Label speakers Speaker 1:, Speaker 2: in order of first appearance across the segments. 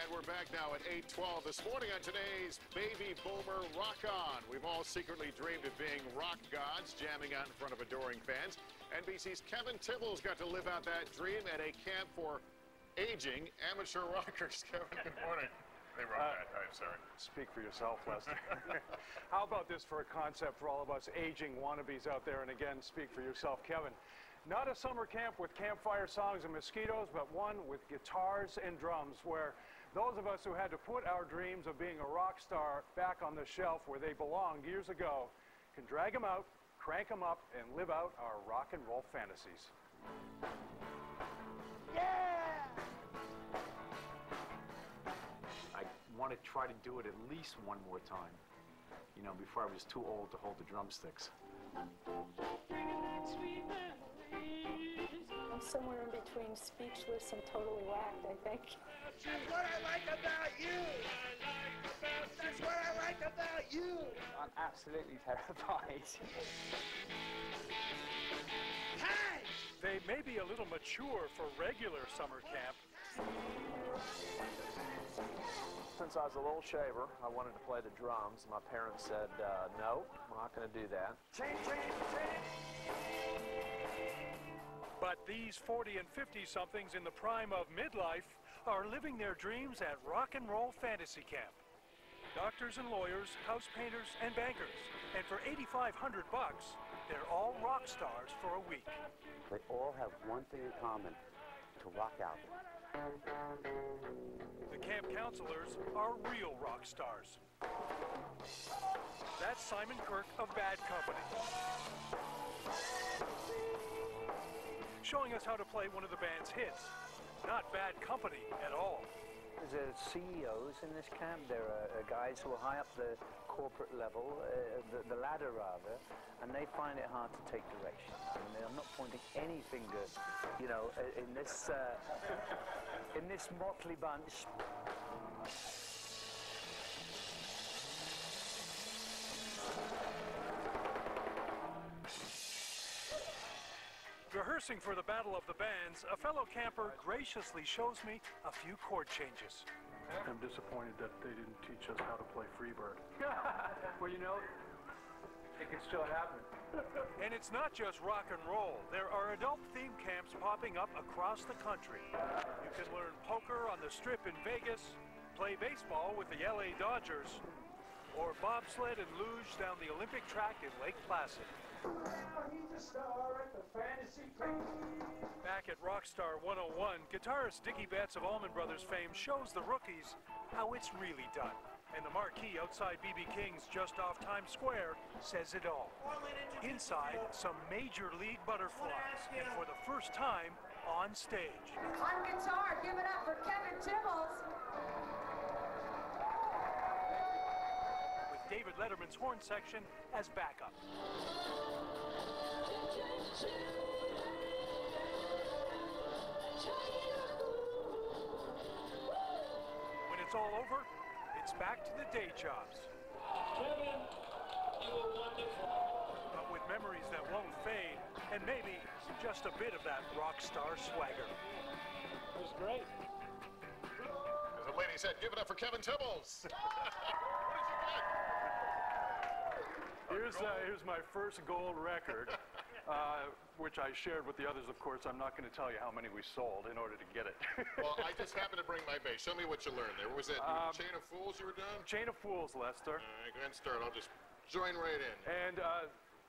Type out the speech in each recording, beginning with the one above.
Speaker 1: right, we're back now at 8:12 this morning on today's Baby Boomer Rock On. We've all secretly dreamed of being rock gods, jamming out in front of adoring fans. NBC's Kevin Tibbles got to live out that dream at a camp for aging amateur rockers. Kevin, good morning. They wrote that. I'm sorry.
Speaker 2: Speak for yourself, Lester. How about this for a concept for all of us aging wannabes out there? And again, speak for yourself, Kevin. Not a summer camp with campfire songs and mosquitoes, but one with guitars and drums, where those of us who had to put our dreams of being a rock star back on the shelf where they belonged years ago can drag them out, crank them up, and live out our rock and roll fantasies.
Speaker 3: Yeah! I want to try to do it at least one more time, you know, before I was too old to hold the drumsticks.
Speaker 4: I'm somewhere in between speechless and totally whacked, I think.
Speaker 5: That's what I like about you. That's what I like about you.
Speaker 6: I'm absolutely terrified.
Speaker 5: Hey!
Speaker 2: They may be a little mature for regular summer camp.
Speaker 7: Since I was a little shaver, I wanted to play the drums. My parents said, no, we're not going to do that.
Speaker 2: But these 40 and 50-somethings in the prime of midlife are living their dreams at Rock and Roll Fantasy Camp. Doctors and lawyers, house painters and bankers. And for $8,500, they're all rock stars for a week.
Speaker 6: They all have one thing in common, to rock out.
Speaker 2: The camp counselors are real rock stars. That's Simon Kirk of Bad Company, showing us how to play one of the band's hits. Not Bad Company at all.
Speaker 8: There's CEOs in this camp. There are guys who are high up the corporate level, the ladder rather, and they find it hard to take direction. I mean, I'm not pointing any finger, you know, in this motley bunch.
Speaker 2: Rehearsing for the Battle of the Bands, a fellow camper graciously shows me a few chord changes.
Speaker 9: I'm disappointed that they didn't teach us how to play Freebird.
Speaker 6: Well, you know, it can still happen.
Speaker 2: And it's not just rock and roll. There are adult-themed camps popping up across the country. You can learn poker on the Strip in Vegas, play baseball with the LA Dodgers, or bobsled and luge down the Olympic track in Lake Placid.
Speaker 5: He's a star at the fantasy camp.
Speaker 2: Back at Rockstar 101, guitarist Dickie Betts of Allman Brothers fame shows the rookies how it's really done. And the marquee outside B.B. King's just off Times Square says it all. Inside, some major league butterflies, and for the first time, on stage.
Speaker 10: On guitar, give it up for Kevin Tibbles.
Speaker 2: With David Letterman's horn section as backup. When it's all over, it's back to the day jobs.
Speaker 5: Kevin, you were wonderful.
Speaker 2: But with memories that won't fade, and maybe just a bit of that rock star swagger.
Speaker 5: It was great.
Speaker 1: As the lady said, give it up for Kevin Tibbles. What did you get?
Speaker 9: Here's my first gold record, which I shared with the others, of course. I'm not going to tell you how many we sold in order to get it.
Speaker 1: Well, I just happened to bring my bass. Show me what you learned there. What was that? Chain of Fools you were doing?
Speaker 9: Chain of Fools, Lester.
Speaker 1: All right, go ahead and start. I'll just join right in.
Speaker 9: And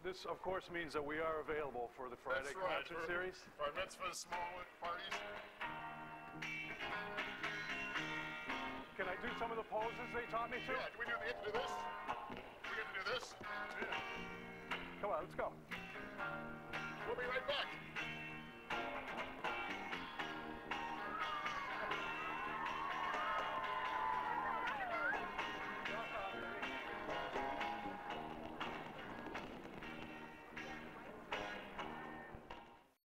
Speaker 9: this, of course, means that we are available for the Friday concert series.
Speaker 1: Bar mitzvahs, small parties.
Speaker 9: Can I do some of the poses they taught me to?
Speaker 1: Yeah, do we get to do this? We get to do this? Yeah.
Speaker 9: Come on, let's go.
Speaker 1: We'll be right back.